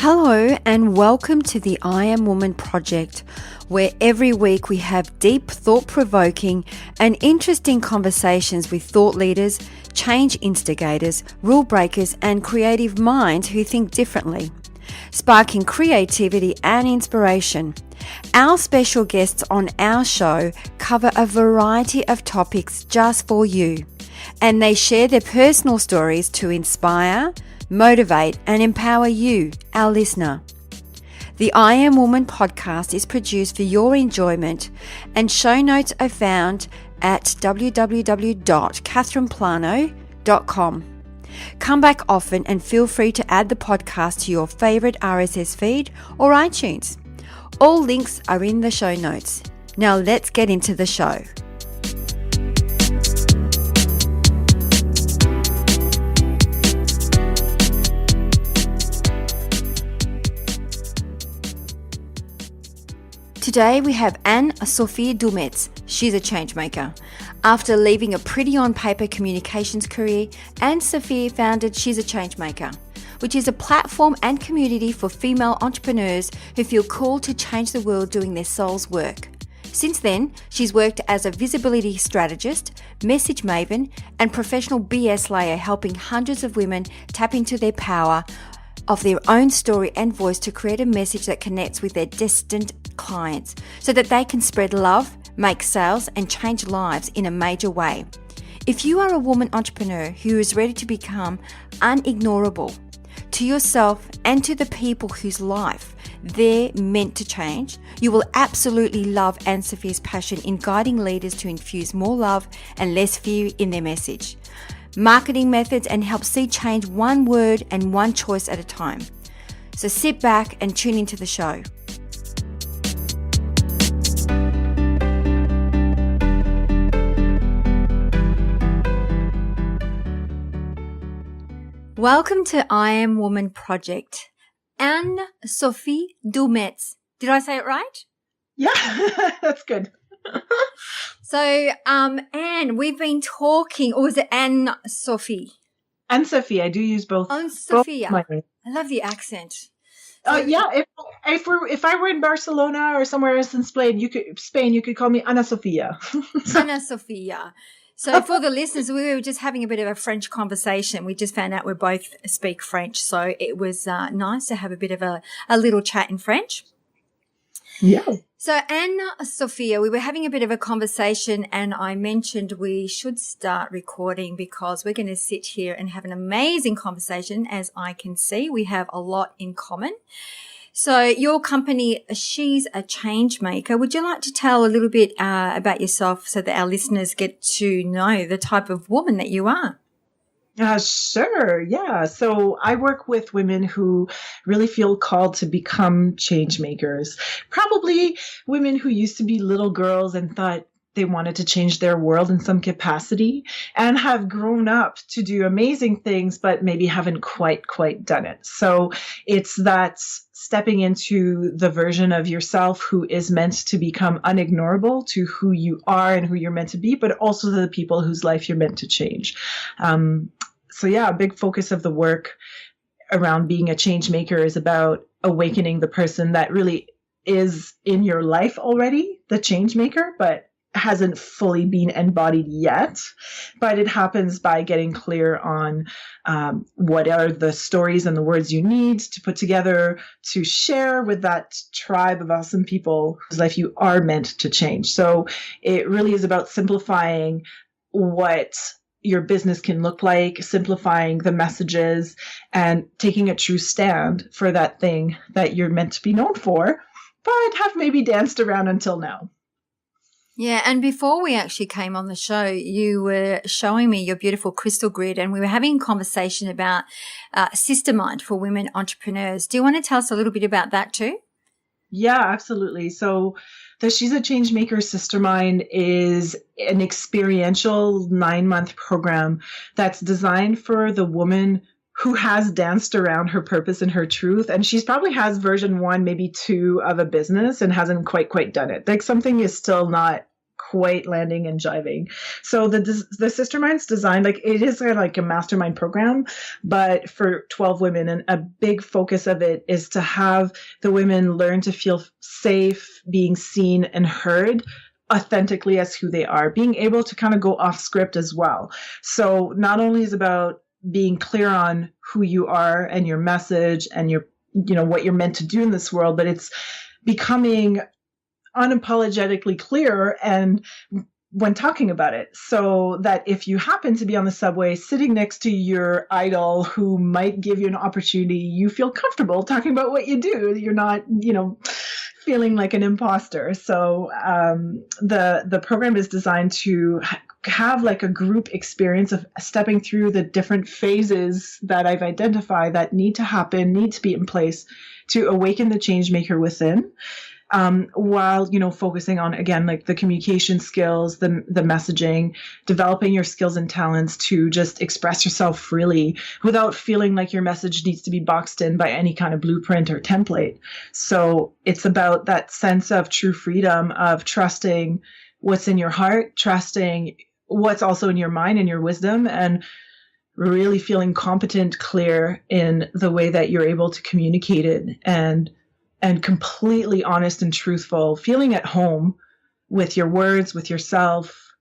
Hello and welcome to the I Am Woman project, where every week we have deep, thought-provoking and interesting conversations with thought leaders, change instigators, rule breakers and creative minds who think differently, sparking creativity and inspiration. Our special guests on our show cover a variety of topics just for you, and they share their personal stories to inspire, motivate and empower you, our listener. The I Am Woman podcast is produced for your enjoyment, and show notes are found at www.catherineplano.com. Come back often and feel free to add the podcast to your favorite RSS feed or iTunes. All links are in the show notes. Now let's get into the show. Today we have Anne-Sophie Dumetz. She's a changemaker. After leaving a pretty on paper communications career, Anne-Sophie founded She's a Changemaker, which is a platform and community for female entrepreneurs who feel called to change the world doing their soul's work. Since then, she's worked as a visibility strategist, message maven, and professional BS layer, helping hundreds of women tap into their power of their own story and voice to create a message that connects with their destined clients so that they can spread love, make sales, and change lives in a major way. If you are a woman entrepreneur who is ready to become unignorable to yourself and to the people whose life they're meant to change, you will absolutely love Anne-Sophie's passion in guiding leaders to infuse more love and less fear in their message, marketing methods, and help see change one word and one choice at a time. So sit back and tune into the show. Welcome to I Am Woman project. Anne-Sophie Dumetz. Did I say it right? Yeah, that's good. So, Anne, we've been talking, or is it Anne-Sophie? Anne-Sophie, I do use both. Anne-Sophie. Both I love the accent. Yeah, if I were in Barcelona or somewhere else in Spain, you could call me Ana Sofia. Ana Sofia. So for the listeners, we were just having a bit of a French conversation. We just found out we both speak French, so it was nice to have a bit of a little chat in French. Yeah. So Anne-Sophie, we were having a bit of a conversation and I mentioned we should start recording because we're going to sit here and have an amazing conversation. As I can see, we have a lot in common. So your company, She's a Changemaker. Would you like to tell a little bit about yourself so that our listeners get to know the type of woman that you are? Sure. Yeah. So I work with women who really feel called to become change makers. Probably women who used to be little girls and thought they wanted to change their world in some capacity and have grown up to do amazing things, but maybe haven't quite done it. So it's that stepping into the version of yourself who is meant to become unignorable to who you are and who you're meant to be, but also to the people whose life you're meant to change. So yeah, a big focus of the work around being a change maker is about awakening the person that really is in your life already, the change maker, but hasn't fully been embodied yet. But it happens by getting clear on what are the stories and the words you need to put together to share with that tribe of awesome people whose life you are meant to change. So it really is about simplifying what your business can look like, simplifying the messages, and taking a true stand for that thing that you're meant to be known for, but have maybe danced around until now. Yeah, and before we actually came on the show, you were showing me your beautiful crystal grid and we were having a conversation about SisterMind for women entrepreneurs. Do you want to tell us a little bit about that too? Yeah, absolutely. So the She's a Changemaker SisterMind is an experiential 9-month program that's designed for the woman who has danced around her purpose and her truth. And she's probably has version 1, maybe 2 of a business and hasn't quite done it. Like something is still not quite landing and jiving. So the SisterMind's designed, like, it is like a mastermind program, but for 12 women. And a big focus of it is to have the women learn to feel safe, being seen and heard authentically as who they are, being able to kind of go off script as well. So not only is about being clear on who you are and your message and your, what you're meant to do in this world, but it's becoming unapologetically clear and when talking about it, so that if you happen to be on the subway sitting next to your idol who might give you an opportunity, you feel comfortable talking about what you do. You're not, feeling like an imposter. So the program is designed to have like a group experience of stepping through the different phases that I've identified that need to happen, need to be in place to awaken the change maker within. While, focusing on, again, like the communication skills, the messaging, developing your skills and talents to just express yourself freely without feeling like your message needs to be boxed in by any kind of blueprint or template. So it's about that sense of true freedom, of trusting what's in your heart, trusting what's also in your mind and your wisdom, and really feeling competent, clear in the way that you're able to communicate it, and completely honest and truthful, feeling at home with your words, with yourself,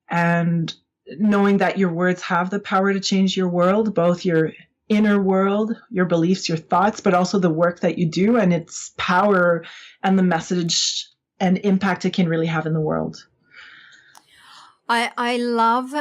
and knowing that your words have the power to change your world, both your inner world, your beliefs, your thoughts, but also the work that you do and its power and the message and impact it can really have in the world. I love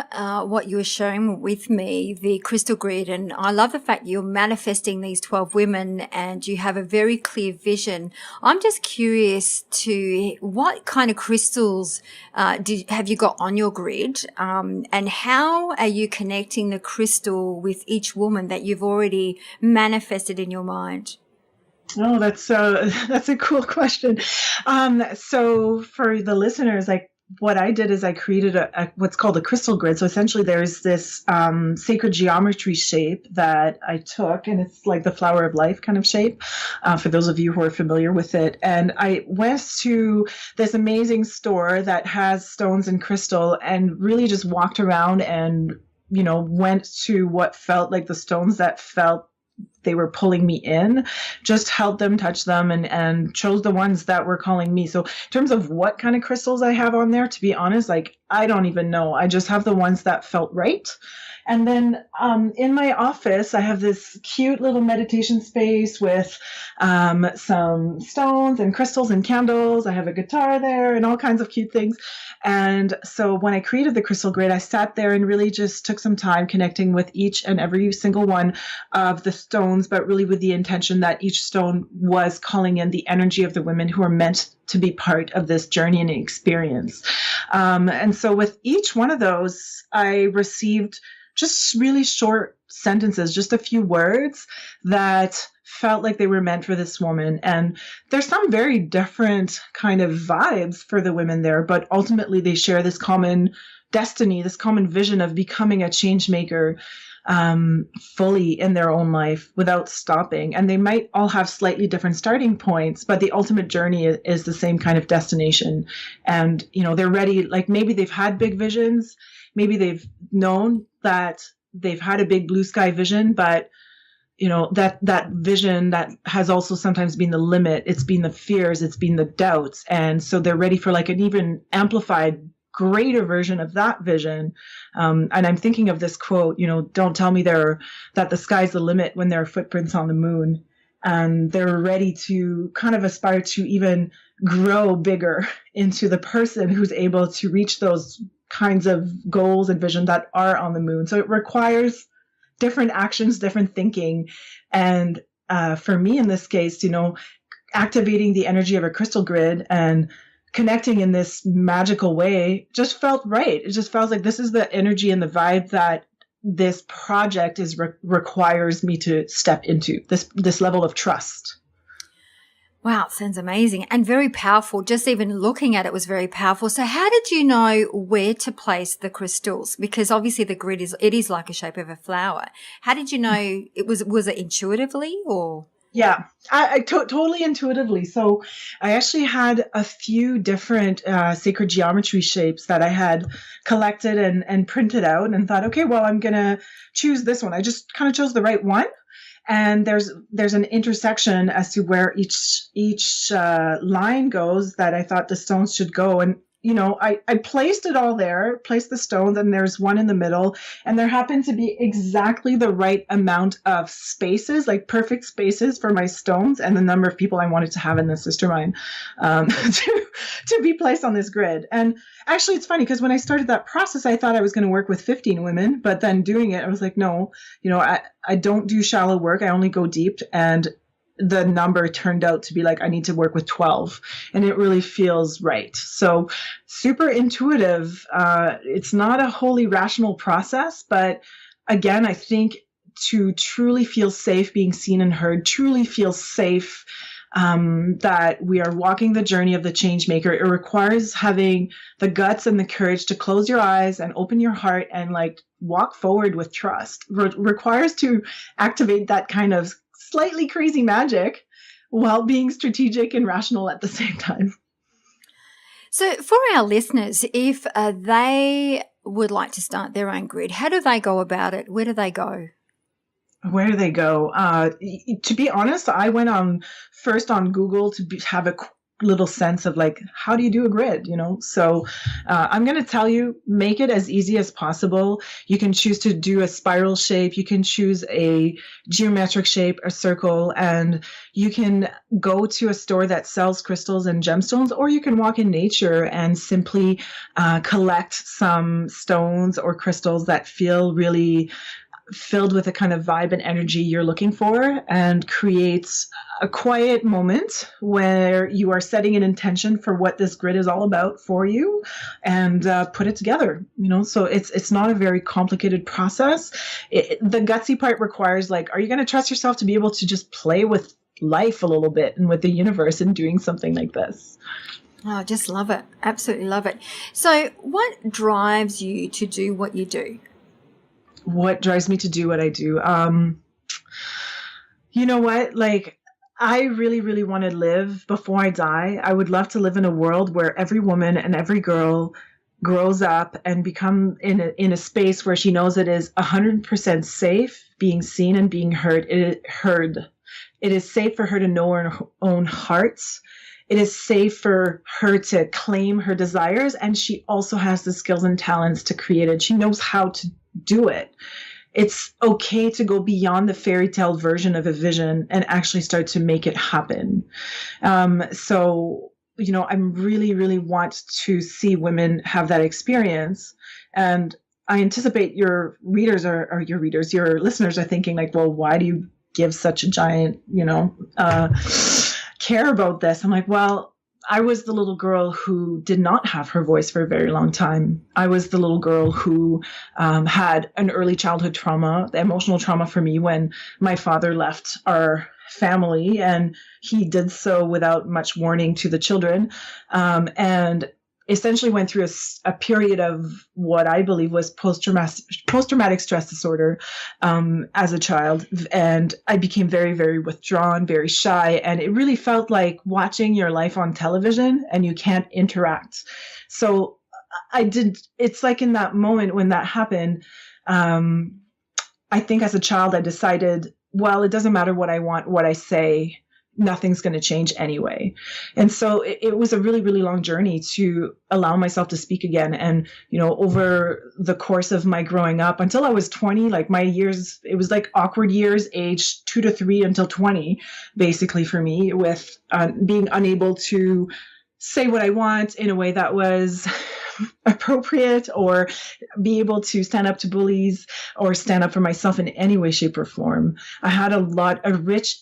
what you were sharing with me, the crystal grid, and I love the fact you're manifesting these 12 women and you have a very clear vision. I'm just curious to what kind of crystals have you got on your grid, and how are you connecting the crystal with each woman that you've already manifested in your mind? Oh, that's a cool question. So for the listeners, what I did is I created what's called a crystal grid. So essentially there's this sacred geometry shape that I took, and it's like the flower of life kind of shape, for those of you who are familiar with it. And I went to this amazing store that has stones and crystal and really just walked around and, went to what felt like the stones that felt they were pulling me in, just held them, touched them, and chose the ones that were calling me. So in terms of what kind of crystals I have on there, to be honest, I don't even know. I just have the ones that felt right. And then in my office, I have this cute little meditation space with some stones and crystals and candles. I have a guitar there and all kinds of cute things. And so when I created the crystal grid, I sat there and really just took some time connecting with each and every single one of the stones, but really with the intention that each stone was calling in the energy of the women who are meant to be part of this journey and experience. And so with each one of those, I received just really short sentences, just a few words that felt like they were meant for this woman. And there's some very different kind of vibes for the women there, but ultimately they share this common destiny, this common vision of becoming a change maker fully in their own life without stopping. And they might all have slightly different starting points, but the ultimate journey is the same kind of destination. And, they're ready, like maybe they've had big visions, maybe they've known that they've had a big blue sky vision, but that vision that has also sometimes been the limit. It's been the fears, it's been the doubts. And so they're ready for like an even amplified, greater version of that vision. And I'm thinking of this quote, don't tell me that the sky's the limit when there are footprints on the moon. And they're ready to kind of aspire to even grow bigger into the person who's able to reach those kinds of goals and vision that are on the moon. So it requires different actions, different thinking. And for me in this case, activating the energy of a crystal grid and connecting in this magical way just felt right. It just felt like this is the energy and the vibe that this project requires me to step into, this level of trust. Wow, sounds amazing and very powerful. Just even looking at it was very powerful. So how did you know where to place the crystals? Because obviously the grid is like a shape of a flower. How did you know was it intuitively or? Yeah, totally intuitively. So I actually had a few different sacred geometry shapes that I had collected and printed out and thought, okay, well, I'm going to choose this one. I just kind of chose the right one. And there's an intersection as to where each line goes that I thought the stones should go. And I placed it all there, placed the stones, and there's one in the middle, and there happened to be exactly the right amount of spaces, like perfect spaces for my stones and the number of people I wanted to have in the SisterMind to be placed on this grid. And actually, it's funny because when I started that process, I thought I was going to work with 15 women, but then doing it, I was like, no, I don't do shallow work. I only go deep. And the number turned out to be like, I need to work with 12, and it really feels right. So super intuitive. It's not a wholly rational process, but again, I think to truly feel safe being seen and heard, truly feel safe that we are walking the journey of the change maker, it requires having the guts and the courage to close your eyes and open your heart and like walk forward with trust. Requires to activate that kind of slightly crazy magic while being strategic and rational at the same time. So for our listeners, if they would like to start their own grid, how do they go about it? Where do they go? Where do they go? To be honest, I went first on Google to have a little sense of like, how do you do a grid, So I'm going to tell you, make it as easy as possible. You can choose to do a spiral shape. You can choose a geometric shape, a circle, and you can go to a store that sells crystals and gemstones, or you can walk in nature and simply collect some stones or crystals that feel really filled with the kind of vibe and energy you're looking for, and creates a quiet moment where you are setting an intention for what this grid is all about for you, and put it together. So it's not a very complicated process. The gutsy part requires like, are you going to trust yourself to be able to just play with life a little bit and with the universe in doing something like this? Oh, I just love it. Absolutely love it. So what drives you to do what you do? What drives me to do what I do? You know what? Like, I really, really want to live before I die. I would love to live in a world where every woman and every girl grows up and become in a space where she knows it is 100% safe being seen and being heard. It is safe for her to know her own heart. It is safe for her to claim her desires, and she also has the skills and talents to create it. She knows how to do it. It's okay to go beyond the fairy tale version of a vision and actually start to make it happen. So, I really, really want to see women have that experience. And I anticipate your listeners are thinking like, well, why do you give such a giant, care about this? I'm like, well, I was the little girl who did not have her voice for a very long time. I was the little girl who had an early childhood trauma, the emotional trauma for me when my father left our family, and he did so without much warning to the children, and essentially went through a period of what I believe was post-traumatic stress disorder as a child. And I became very, very withdrawn, very shy. And it really felt like watching your life on television and you can't interact. So it's like in that moment when that happened, I think as a child, I decided, well, it doesn't matter what I want, what I say, nothing's going to change anyway. And so it was a really, really long journey to allow myself to speak again. And, over the course of my growing up until I was 20, like my years, it was like awkward years, age 2 to 3 until 20, basically for me, with being unable to say what I want in a way that was appropriate, or be able to stand up to bullies or stand up for myself in any way, shape, or form. I had a rich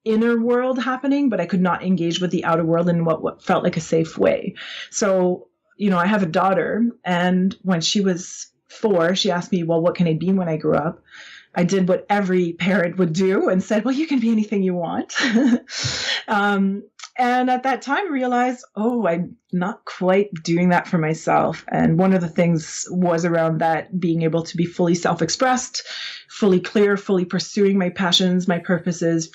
inner world happening, but I could not engage with the outer world in what felt like a safe way. So, I have a daughter, and when she was 4, she asked me, well, what can I be when I grew up? I did what every parent would do and said, well, you can be anything you want. And at that time realized, oh, I'm not quite doing that for myself. And one of the things was around that being able to be fully self-expressed, fully clear, fully pursuing my passions, my purposes,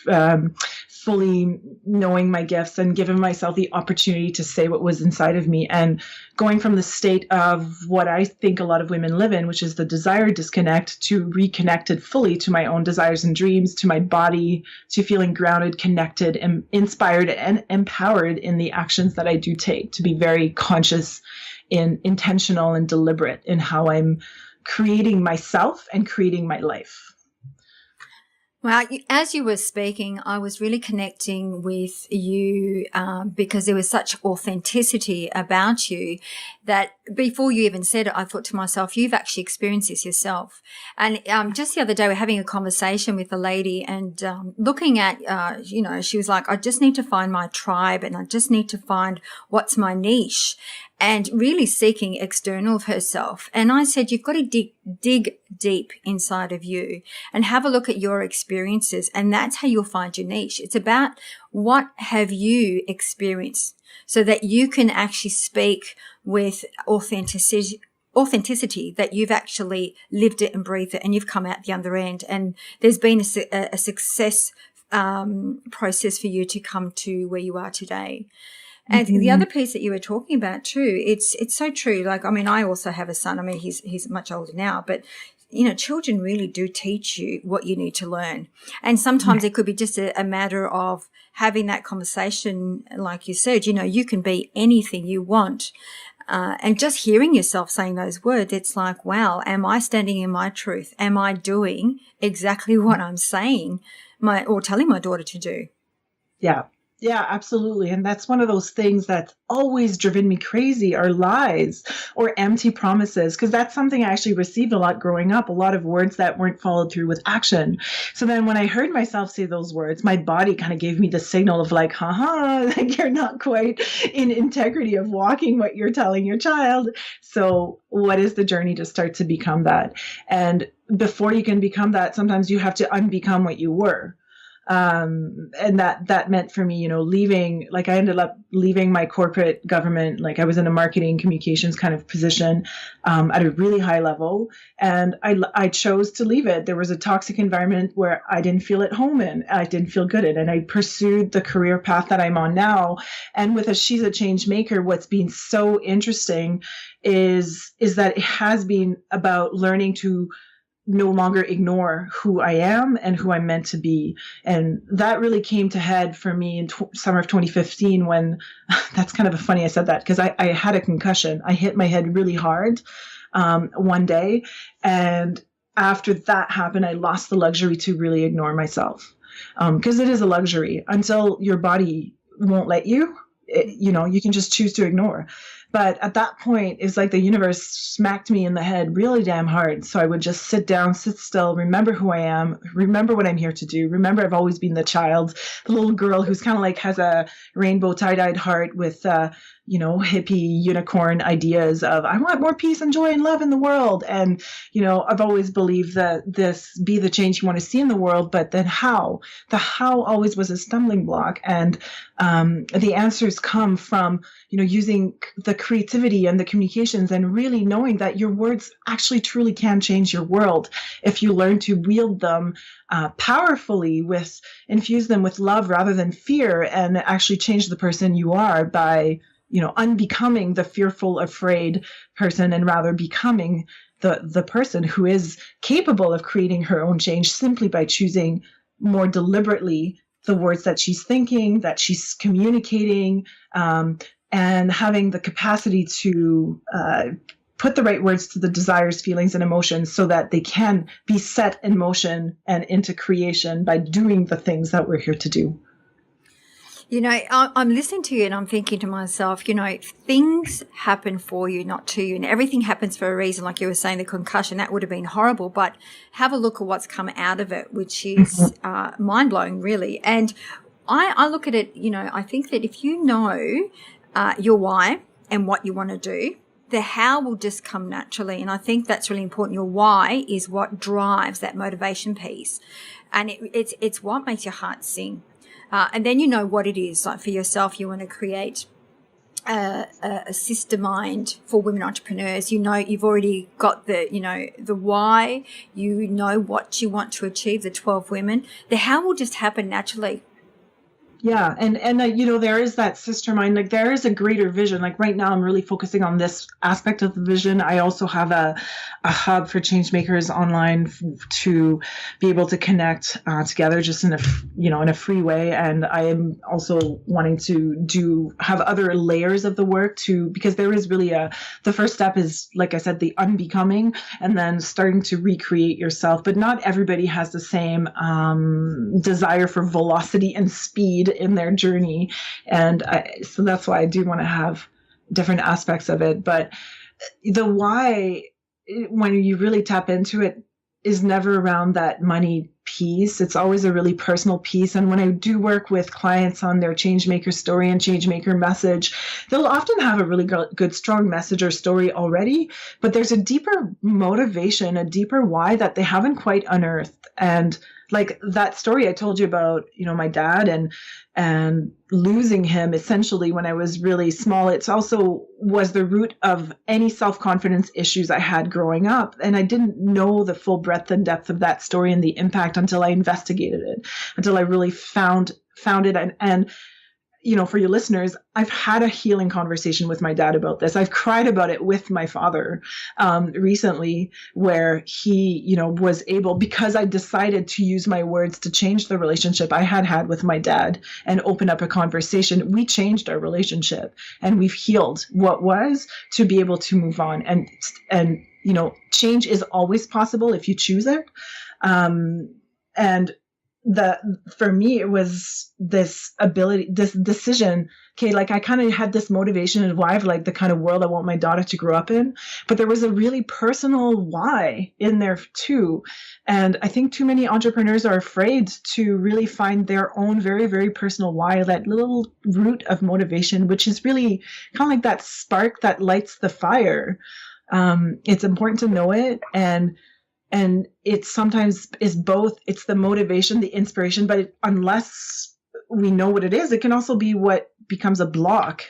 fully knowing my gifts and giving myself the opportunity to say what was inside of me, and going from the state of what I think a lot of women live in, which is the desire disconnect, to reconnected fully to my own desires and dreams, to my body, to feeling grounded, connected, and inspired and empowered in the actions that I do take, to be very conscious and intentional and deliberate in how I'm creating myself and creating my life. Well, as you were speaking, I was really connecting with you because there was such authenticity about you that before you even said it, I thought to myself, you've actually experienced this yourself. And just the other day, we're having a conversation with a lady and looking at, she was like, I just need to find my tribe and I just need to find what's my niche, and really seeking external of herself. And I said, you've got to dig deep inside of you and have a look at your experiences. And that's how you'll find your niche. It's about what have you experienced so that you can actually speak with authenticity, that you've actually lived it and breathed it and you've come out the other end. And there's been a success process for you to come to where you are today. And the other piece that you were talking about too, it's so true. Like, I mean, I also have a son. I mean, he's much older now, but children really do teach you what you need to learn. And sometimes it could be just a matter of having that conversation. Like you said, you can be anything you want. And just hearing yourself saying those words, it's like, wow, am I standing in my truth? Am I doing exactly what I'm saying or telling my daughter to do? Yeah. Yeah, absolutely. And that's one of those things that's always driven me crazy, are lies or empty promises, because that's something I actually received a lot growing up, a lot of words that weren't followed through with action. So then when I heard myself say those words, my body kind of gave me the signal of like, like you're not quite in integrity of walking what you're telling your child. So what is the journey to start to become that? And before you can become that, sometimes you have to unbecome what you were. And that meant for me, I ended up leaving my corporate government, like I was in a marketing communications kind of position, at a really high level. And I chose to leave it. There was a toxic environment where I didn't feel at home in, I didn't feel good in, and I pursued the career path that I'm on now. And with She's a Changemaker, what's been so interesting is that it has been about learning to no longer ignore who I am and who I'm meant to be. And that really came to head for me in summer of 2015 when, that's kind of funny I said that, because I had a concussion. I hit my head really hard one day. And after that happened, I lost the luxury to really ignore myself, because it is a luxury until your body won't let you. You can just choose to ignore. But at that point, it's like the universe smacked me in the head really damn hard. So I would just sit down, sit still, remember who I am, remember what I'm here to do. Remember, I've always been the child, the little girl who's kind of like has a rainbow tie-dyed heart with, hippie unicorn ideas of, I want more peace and joy and love in the world. And, I've always believed that this be the change you want to see in the world, but then how? The how always was a stumbling block. And the answers come from, using the creativity and the communications and really knowing that your words actually truly can change your world if you learn to wield them powerfully, infuse them with love rather than fear, and actually change the person you are by unbecoming the fearful, afraid person, and rather becoming the person who is capable of creating her own change simply by choosing more deliberately the words that she's thinking, that she's communicating, and having the capacity to put the right words to the desires, feelings, and emotions so that they can be set in motion and into creation by doing the things that we're here to do. I'm listening to you and I'm thinking to myself, things happen for you, not to you. And everything happens for a reason. Like you were saying, the concussion, that would have been horrible. But have a look at what's come out of it, which is mind-blowing, really. And I look at it, I think that if you know your why and what you want to do, the how will just come naturally. And I think that's really important. Your why is what drives that motivation piece. And it's what makes your heart sing. And then you know what it is. Like for yourself, you want to create a SisterMind for women entrepreneurs. You know, you've already got the why, you know what you want to achieve, the 12 women. The how will just happen naturally. Yeah. And there is that sister mind, like there is a greater vision. Like right now I'm really focusing on this aspect of the vision. I also have a hub for change makers online to be able to connect together just in a free way. And I am also wanting to have other layers of the work because there is really the first step is, like I said, the unbecoming, and then starting to recreate yourself. But not everybody has the same desire for velocity and speed in their journey, and so that's why I do want to have different aspects of it. But the why, when you really tap into it, is never around that money piece. It's always a really personal piece. And when I do work with clients on their changemaker story and changemaker message, they'll often have a really good, strong message or story already, but there's a deeper motivation, a deeper why that they haven't quite unearthed. And like that story I told you about, my dad and losing him essentially when I was really small, it's also was the root of any self-confidence issues I had growing up. And I didn't know the full breadth and depth of that story and the impact until I investigated it, until I really found it. And for your listeners, I've had a healing conversation with my dad about this. I've cried about it with my father recently, where he, was able, because I decided to use my words to change the relationship I had with my dad and open up a conversation. We changed our relationship and we've healed what was to be able to move on. And change is always possible if you choose it. And for me, it was this ability, this decision. Okay, like I kind of had this motivation and why of like the kind of world I want my daughter to grow up in, but there was a really personal why in there too. And I think too many entrepreneurs are afraid to really find their own very, very personal why, that little root of motivation, which is really kind of like that spark that lights the fire. It's important to know it, and it sometimes is both. It's the motivation, the inspiration, but unless we know what it is, it can also be what becomes a block.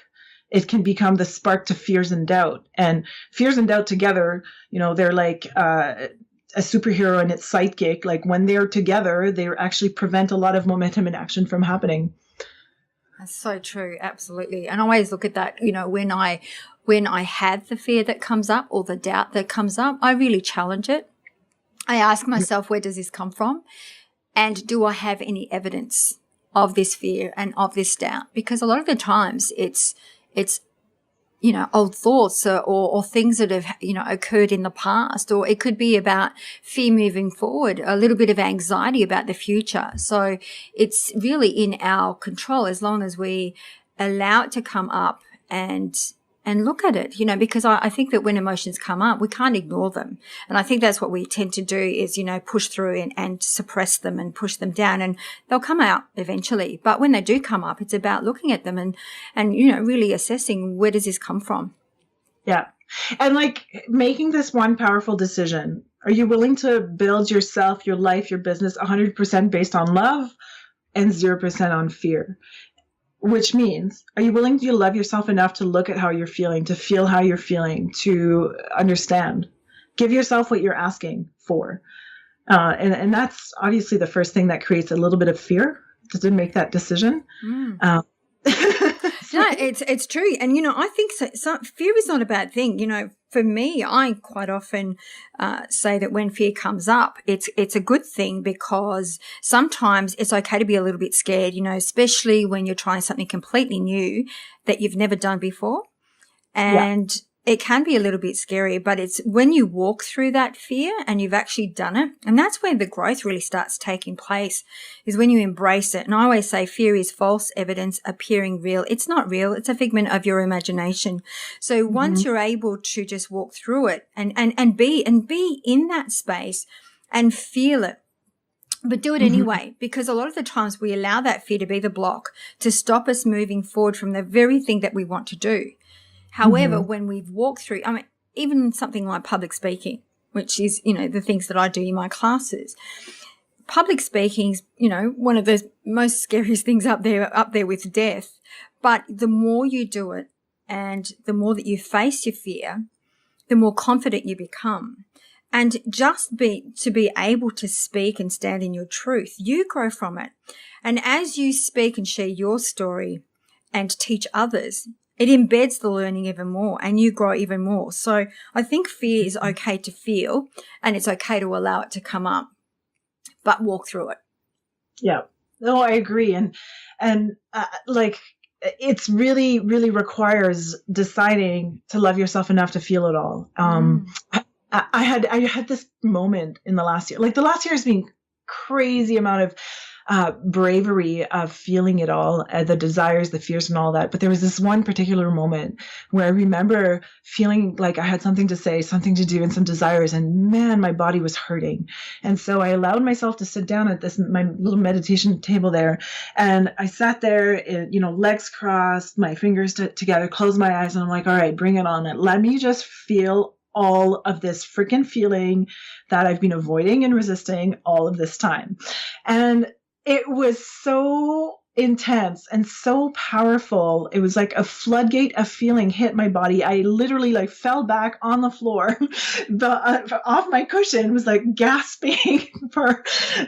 It can become the spark to fears and doubt. And fears and doubt together, they're like a superhero and its sidekick. Like when they're together, they actually prevent a lot of momentum and action from happening. That's so true. Absolutely. And I always look at that, when I have the fear that comes up or the doubt that comes up, I really challenge it. I ask myself, where does this come from? And do I have any evidence of this fear and of this doubt? Because a lot of the times it's old thoughts or things that have, occurred in the past, or it could be about fear moving forward, a little bit of anxiety about the future. So it's really in our control as long as we allow it to come up and look at it, because I think that when emotions come up, we can't ignore them. And I think that's what we tend to do is, push through and suppress them and push them down, and they'll come out eventually. But when they do come up, it's about looking at them and really assessing, where does this come from? Yeah. And like making this one powerful decision. Are you willing to build yourself, your life, your business 100% based on love and 0% on fear? Which means, are you willing to love yourself enough to look at how you're feeling, to feel how you're feeling, to understand? Give yourself what you're asking for. And that's obviously the first thing that creates a little bit of fear to make that decision. No, it's true. And, I think so fear is not a bad thing. For me, I quite often say that when fear comes up, it's a good thing, because sometimes it's okay to be a little bit scared, especially when you're trying something completely new that you've never done before. And it can be a little bit scary, but it's when you walk through that fear and you've actually done it. And that's where the growth really starts taking place, is when you embrace it. And I always say fear is false evidence appearing real. It's not real. It's a figment of your imagination. So once you're able to just walk through it and be in that space and feel it, but do it anyway, because a lot of the times we allow that fear to be the block to stop us moving forward from the very thing that we want to do. However, when we've walked through, even something like public speaking, which is, the things that I do in my classes, public speaking's, one of the most scariest things up there with death. But the more you do it and the more that you face your fear, the more confident you become. And just to be able to speak and stand in your truth, you grow from it. And as you speak and share your story and teach others, it embeds the learning even more and you grow even more. So I think fear is okay to feel and it's okay to allow it to come up, but walk through it. Yeah. No, I agree. And it's really, really requires deciding to love yourself enough to feel it all. I had this moment in the last year. Like the last year has been crazy amount of bravery of feeling it all, the desires, the fears, and all that. But there was this one particular moment where I remember feeling like I had something to say, something to do, and some desires. And man, my body was hurting. And so I allowed myself to sit down at my little meditation table there. And I sat there, legs crossed, my fingers together, closed my eyes. And I'm like, all right, bring it on. Let me just feel all of this freaking feeling that I've been avoiding and resisting all of this time. And it was so intense and so powerful. It was like a floodgate of feeling hit my body. I literally fell back on the floor off my cushion, was like gasping for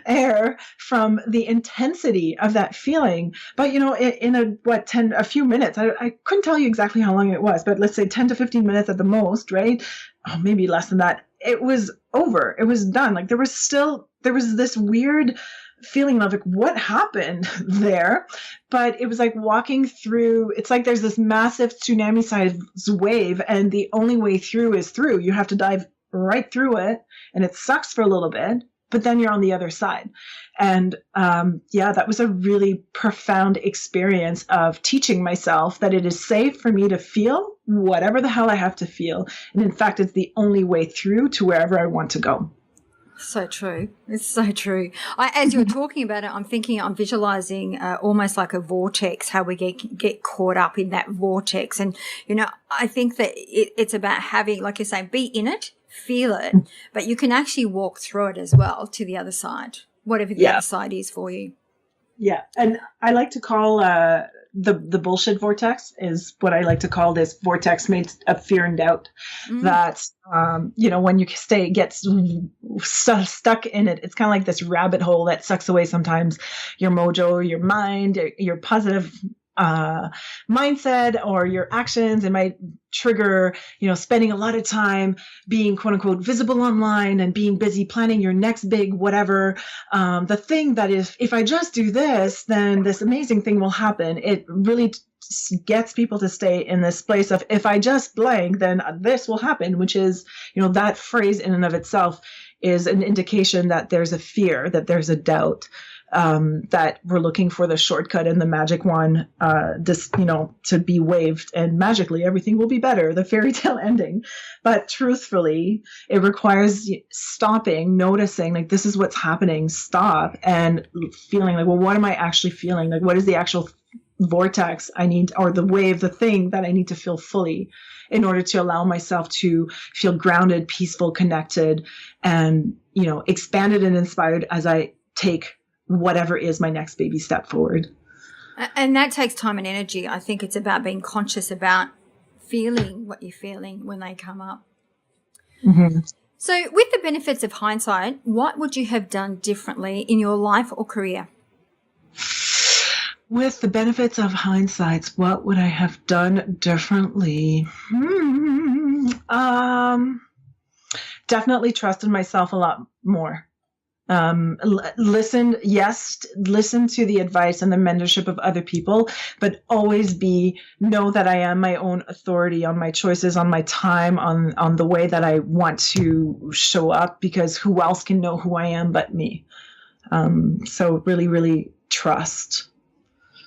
air from the intensity of that feeling. But in a few minutes, I couldn't tell you exactly how long it was, but let's say 10 to 15 minutes at the most, right? Oh, maybe less than that. It was over. It was done. There was this weird feeling of what happened there, but it was like walking through, it's like there's this massive tsunami size wave and the only way through is through. You have to dive right through it and it sucks for a little bit, but then you're on the other side. And that was a really profound experience of teaching myself that it is safe for me to feel whatever the hell I have to feel. And in fact, it's the only way through to wherever I want to go. So true. It's so true. As you're talking about it, I'm visualizing almost like a vortex, how we get caught up in that vortex. And, I think that it's about having, like you're saying, be in it, feel it, but you can actually walk through it as well to the other side, whatever the other side is for you. Yeah. And I like to call the bullshit vortex is what I like to call this vortex made of fear and doubt. That, when you get stuck in it, it's kind of like this rabbit hole that sucks away sometimes your mojo, your mind, your positive mindset or your actions. It might trigger, spending a lot of time being quote unquote visible online and being busy planning your next big whatever. The thing that if I just do this, then this amazing thing will happen. It really gets people to stay in this place of if I just blank, then this will happen, which is, that phrase in and of itself is an indication that there's a fear, that there's a doubt. That we're looking for the shortcut and the magic one, to be waved and magically everything will be better, the fairy tale ending. But truthfully, it requires stopping, noticing, this is what's happening, stop, and feeling well, what am I actually feeling? What is the actual vortex I need, or the wave, the thing that I need to feel fully in order to allow myself to feel grounded, peaceful, connected, and, expanded and inspired as I take whatever is my next baby step forward. And that takes time and energy. I think it's about being conscious about feeling what you're feeling when they come up. Mm-hmm. So with the benefits of hindsight, what would you have done differently in your life or career? With the benefits of hindsight, what would I have done differently? Definitely trusted myself a lot more. Listen to the advice and the mentorship of other people, but always know that I am my own authority on my choices, on my time, on the way that I want to show up, because who else can know who I am but me? So really, really trust.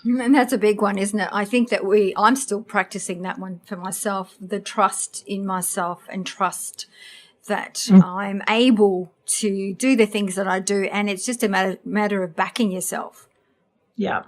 And that's a big one, isn't it? I think that I'm still practicing that one for myself, the trust in myself and trust that I'm able to do the things that I do. And it's just a matter of backing yourself. Yeah.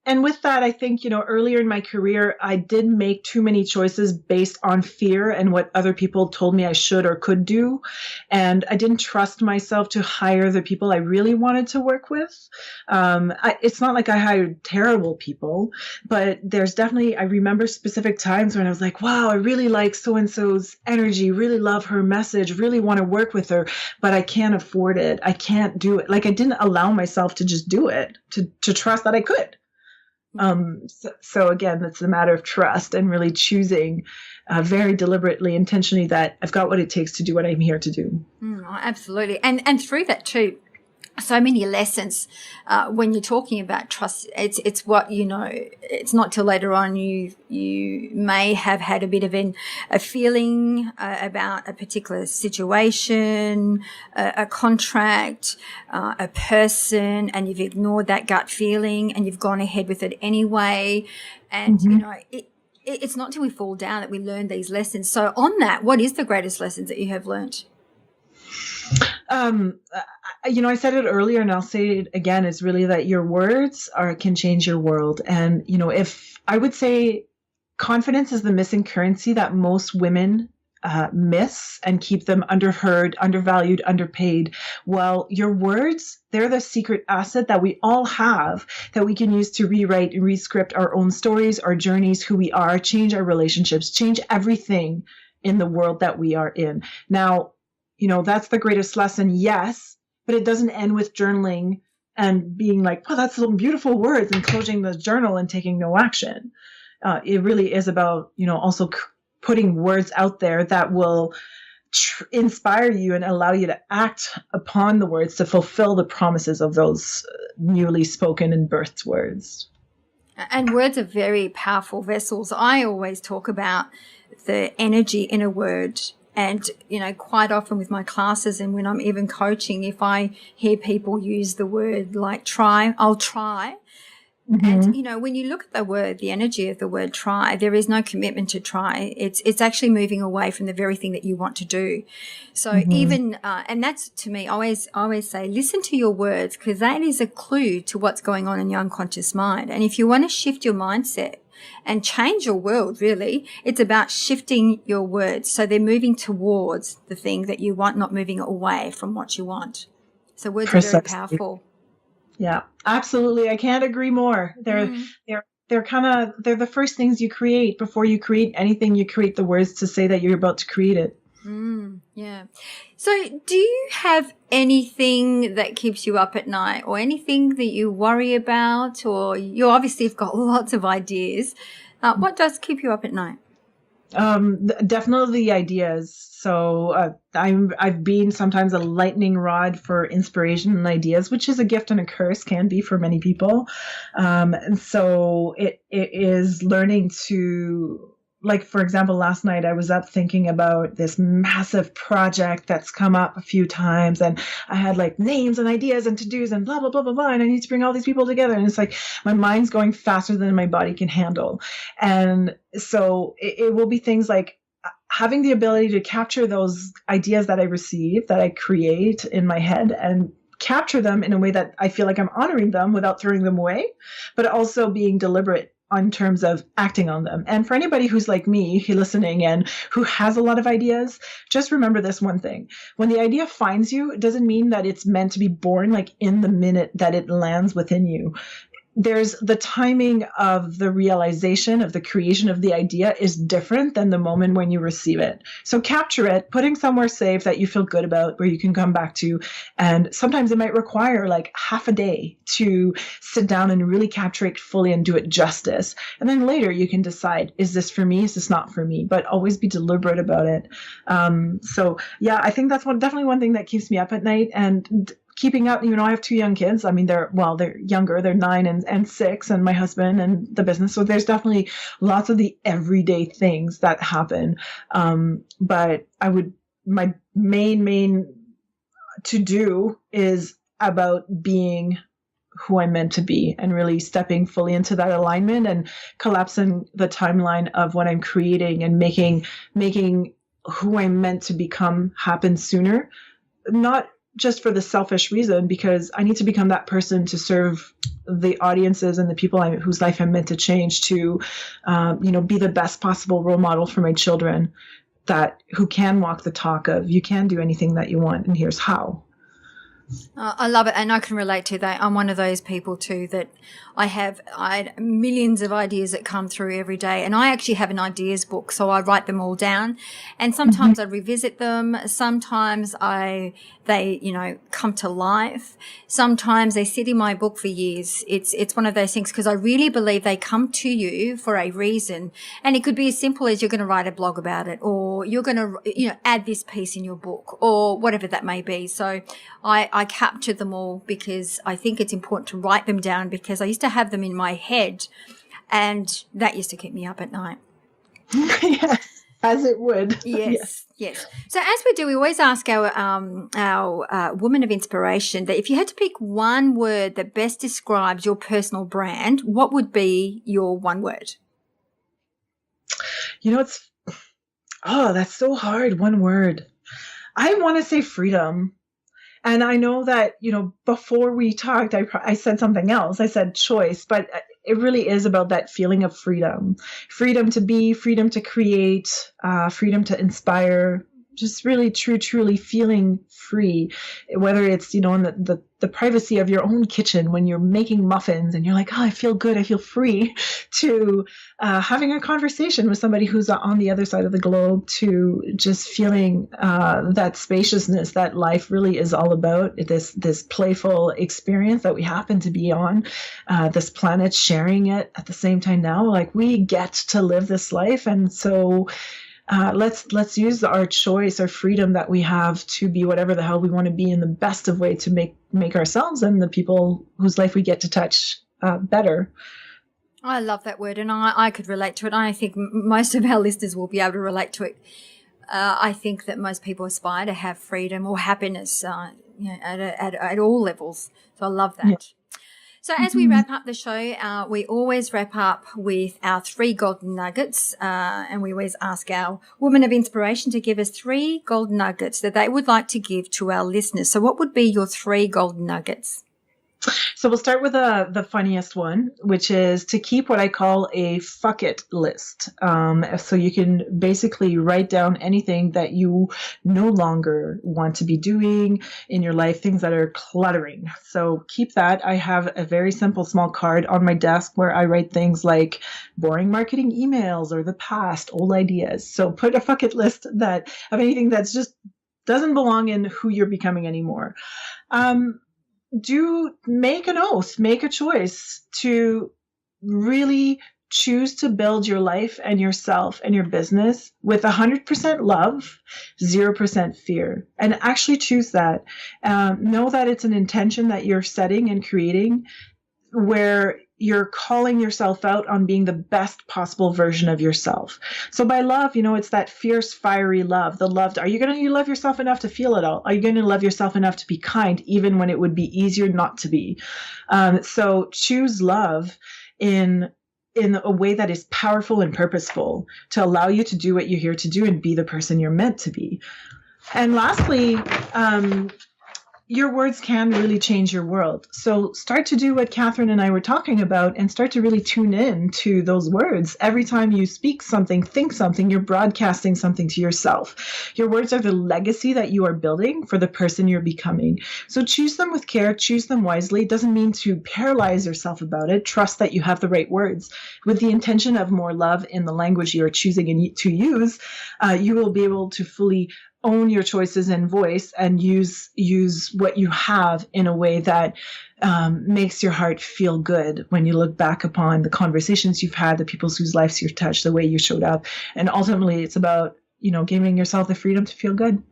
And with that, I think, earlier in my career, I did make too many choices based on fear and what other people told me I should or could do. And I didn't trust myself to hire the people I really wanted to work with. It's not like I hired terrible people, but there's definitely, I remember specific times when I was like, wow, I really like so-and-so's energy, really love her message, really want to work with her, but I can't afford it. I can't do it. Like I didn't allow myself to just do it, to trust that I could. So again, it's a matter of trust and really choosing very deliberately, intentionally that I've got what it takes to do what I'm here to do. Absolutely. And through that too, so many lessons when you're talking about trust. It's what it's not till later on you may have had a bit of a feeling about a particular situation, a contract, a person, and you've ignored that gut feeling and you've gone ahead with it anyway. And it's not till we fall down that we learn these lessons. So on that, what is the greatest lessons that you have learned? I said it earlier and I'll say it again, is really that your words can change your world. And, if I would say confidence is the missing currency that most women miss and keep them underheard, undervalued, underpaid. Well, your words, they're the secret asset that we all have that we can use to rewrite and rescript our own stories, our journeys, who we are, change our relationships, change everything in the world that we are in. Now, that's the greatest lesson, yes, but it doesn't end with journaling and being like, well, that's some beautiful words and closing the journal and taking no action. It really is about, also putting words out there that will inspire you and allow you to act upon the words to fulfill the promises of those newly spoken and birthed words. And words are very powerful vessels. I always talk about the energy in a word. And, quite often with my classes and when I'm even coaching, if I hear people use the word like try, I'll try. And, when you look at the word, the energy of the word try, there is no commitment to try. It's actually moving away from the very thing that you want to do. So even, and that's to me, I always say, listen to your words, because that is a clue to what's going on in your unconscious mind. And if you want to shift your mindset and change your world, really, it's about shifting your words. So they're moving towards the thing that you want, not moving away from what you want. So words Precisely. are very powerful. Yeah, absolutely. I can't agree more. They're the first things you create. Before you create anything, you create the words to say that you're about to create it. Yeah. So do you have anything that keeps you up at night, or anything that you worry about, or you obviously have got lots of ideas? What does keep you up at night? Definitely the ideas. So I've been sometimes a lightning rod for inspiration and ideas, which is a gift and a curse, can be for many people. And so it is learning to, like, for example, last night I was up thinking about this massive project that's come up a few times, and I had like names and ideas and to-dos and blah, blah, blah, blah, blah, and I need to bring all these people together. And it's like my mind's going faster than my body can handle. And so it will be things like having the ability to capture those ideas that I receive, that I create in my head, and capture them in a way that I feel like I'm honoring them without throwing them away, but also being deliberate in terms of acting on them. And for anybody who's like me, who's listening and who has a lot of ideas, just remember this one thing. When the idea finds you, it doesn't mean that it's meant to be born like in the minute that it lands within you. There's the timing of the realization of the creation of the idea is different than the moment when you receive it. So capture it, putting somewhere safe that you feel good about, where you can come back to. And sometimes it might require like half a day to sit down and really capture it fully and do it justice. And then later you can decide, is this for me? Is this not for me? But always be deliberate about it. So yeah, I think that's definitely one thing that keeps me up at night. And keeping up, I have 2 young kids. I mean, they're younger, they're 9 and 6, and my husband and the business. So there's definitely lots of the everyday things that happen. But my main to do is about being who I'm meant to be and really stepping fully into that alignment and collapsing the timeline of what I'm creating and making who I'm meant to become happen sooner. Not just for the selfish reason, because I need to become that person to serve the audiences and the people whose life I'm meant to change, to, be the best possible role model for my children, who can walk the talk of, you can do anything that you want, and here's how. I love it, and I can relate to that. I'm one of those people too that I had millions of ideas that come through every day, and I actually have an ideas book, so I write them all down, and sometimes I revisit them. Sometimes they come to life. Sometimes they sit in my book for years. It's one of those things, because I really believe they come to you for a reason, and it could be as simple as you're going to write a blog about it, or you're going to add this piece in your book, or whatever that may be. So I capture them all because I think it's important to write them down, because I used to have them in my head, and that used to keep me up at night. Yes, as it would. Yes. So as we do, we always ask our woman of inspiration that if you had to pick one word that best describes your personal brand, what would be your one word? That's so hard. One word. I want to say freedom. And I know that, before we talked, I said something else. I said choice, but it really is about that feeling of freedom. Freedom to be, freedom to create, freedom to inspire, just really truly feeling free, whether it's, in the privacy of your own kitchen when you're making muffins and you're like, oh, I feel good, I feel free, to having a conversation with somebody who's on the other side of the globe, to just feeling that spaciousness that life really is all about, this playful experience that we happen to be on this planet, sharing it at the same time now. Like, we get to live this life, and so let's use our choice, our freedom that we have to be whatever the hell we want to be in the best of way to make ourselves and the people whose life we get to touch better. I love that word, and I could relate to it. I think most of our listeners will be able to relate to it. I think that most people aspire to have freedom or happiness, at all levels. So I love that. Yeah. So as we wrap up the show, we always wrap up with our 3 golden nuggets, and we always ask our woman of inspiration to give us 3 golden nuggets that they would like to give to our listeners. So what would be your 3 golden nuggets? So we'll start with the funniest one, which is to keep what I call a fuck it list. So you can basically write down anything that you no longer want to be doing in your life, things that are cluttering. So keep that. I have a very simple small card on my desk where I write things like boring marketing emails or the past, old ideas. So put a fuck it list of anything that's just doesn't belong in who you're becoming anymore. Make an oath, make a choice to really choose to build your life and yourself and your business with 100% love, 0% fear, and actually choose that. Know that it's an intention that you're setting and creating, where you're calling yourself out on being the best possible version of yourself. So by love, it's that fierce, fiery love. The love. Are you going to love yourself enough to feel it all? Are you going to love yourself enough to be kind, even when it would be easier not to be? So choose love in a way that is powerful and purposeful to allow you to do what you're here to do and be the person you're meant to be. And lastly, your words can really change your world. So start to do what Catherine and I were talking about and start to really tune in to those words. Every time you speak something, think something, you're broadcasting something to yourself. Your words are the legacy that you are building for the person you're becoming. So choose them with care, choose them wisely. It doesn't mean to paralyze yourself about it. Trust that you have the right words. With the intention of more love in the language you are choosing to use, you will be able to fully own your choices and voice and use what you have in a way that makes your heart feel good when you look back upon the conversations you've had, the people whose lives you've touched, the way you showed up. And ultimately, it's about, giving yourself the freedom to feel good.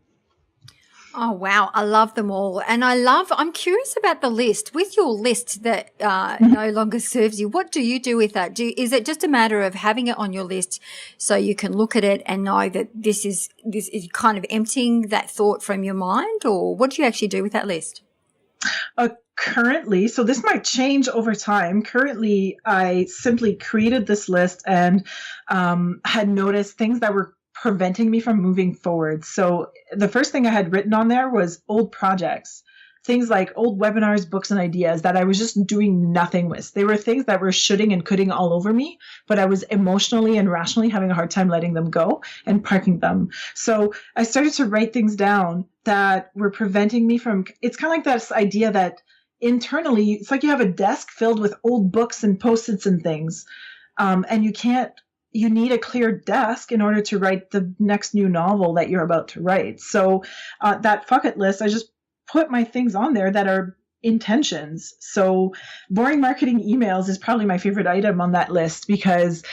Oh, wow. I love them all. And I'm curious about the list. With your list that no longer serves you, what do you do with that? Is it just a matter of having it on your list so you can look at it and know that this is kind of emptying that thought from your mind? Or what do you actually do with that list? Currently, so this might change over time. Currently, I simply created this list and had noticed things that were preventing me from moving forward. So the first thing I had written on there was old projects, things like old webinars, books, and ideas that I was just doing nothing with. They were things that were shoulding and coulding all over me, but I was emotionally and rationally having a hard time letting them go and parking them. So I started to write things down that were preventing me from, it's kind of like this idea that internally, it's like you have a desk filled with old books and Post-its and things. And you need a clear desk in order to write the next new novel that you're about to write. So that bucket list, I just put my things on there that are intentions. So boring marketing emails is probably my favorite item on that list because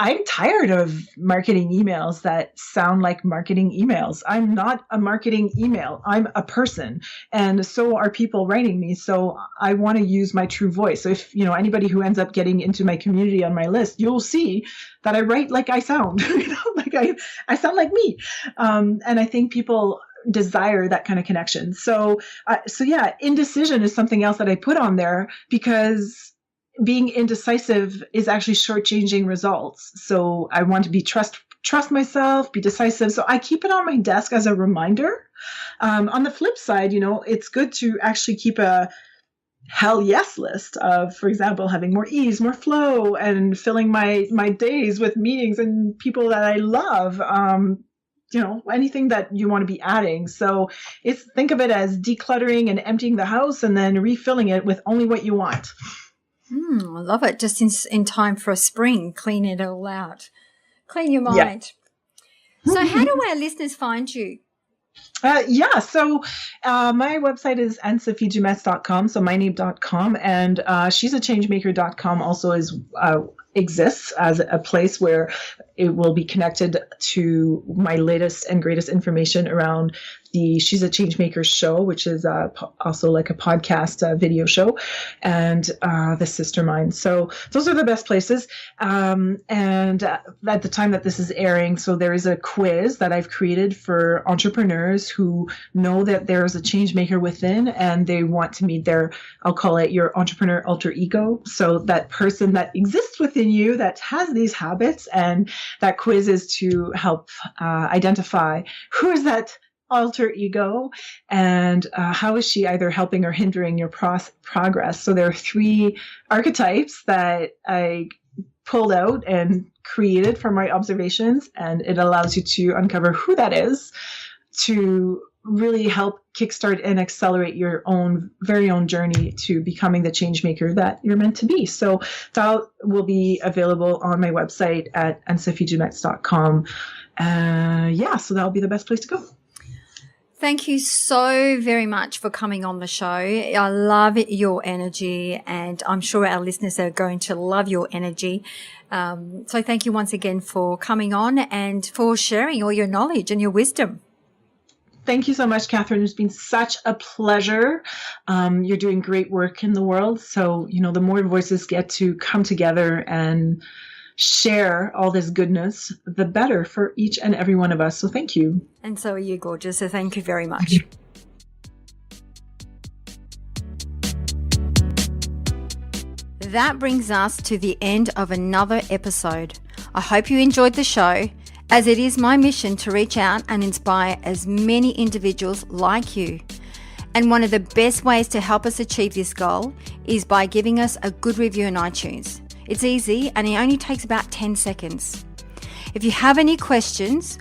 I'm tired of marketing emails that sound like marketing emails. I'm not a marketing email. I'm a person. And so are people writing me. So I want to use my true voice. So if, anybody who ends up getting into my community on my list, you'll see that I write like I sound, like I sound like me. And I think people desire that kind of connection. So yeah, indecision is something else that I put on there because being indecisive is actually shortchanging results. So I want to be trust myself, be decisive. So I keep it on my desk as a reminder. On the flip side, it's good to actually keep a hell yes list of, for example, having more ease, more flow, and filling my days with meetings and people that I love. Anything that you want to be adding. So think of it as decluttering and emptying the house and then refilling it with only what you want. I love it. Just in time for a spring, clean it all out. Clean your mind. Yeah. So how do our listeners find you? So my website is Anne-SophieDumetz.com, so myname.com, and she'sachangemaker.com also exists as a place where it will be connected to my latest and greatest information around the She's a Changemaker show, which is also like a podcast video show, and the SisterMind. So those are the best places. And at the time that this is airing, so there is a quiz that I've created for entrepreneurs who know that there is a change maker within and they want to meet I'll call it your entrepreneur alter ego. So that person that exists within you that has these habits, and that quiz is to help identify who is that alter ego and how is she either helping or hindering your progress. So there are 3 archetypes that I pulled out and created from my observations, and it allows you to uncover who that is to really help kickstart and accelerate your very own journey to becoming the change maker that you're meant to be. So that will be available on my website at Anne-SophieDumetz.com. So that'll be the best place to go. Thank you so very much for coming on the show. I love your energy, and I'm sure our listeners are going to love your energy. So thank you once again for coming on and for sharing all your knowledge and your wisdom. Thank you so much, Catherine. It's been such a pleasure. You're doing great work in the world. So, the more voices get to come together and share all this goodness, the better for each and every one of us. So thank you. And so are you, gorgeous. So thank you very much. That brings us to the end of another episode. I hope you enjoyed the show, as it is my mission to reach out and inspire as many individuals like you. And one of the best ways to help us achieve this goal is by giving us a good review on iTunes. It's easy and it only takes about 10 seconds. If you have any questions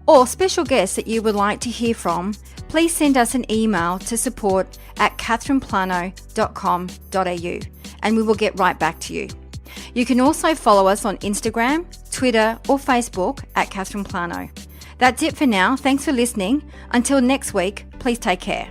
or special guests that you would like to hear from, please send us an email to support@catherineplano.com.au and we will get right back to you. You can also follow us on Instagram, Twitter or Facebook at Catherine Plano. That's it for now. Thanks for listening. Until next week, please take care.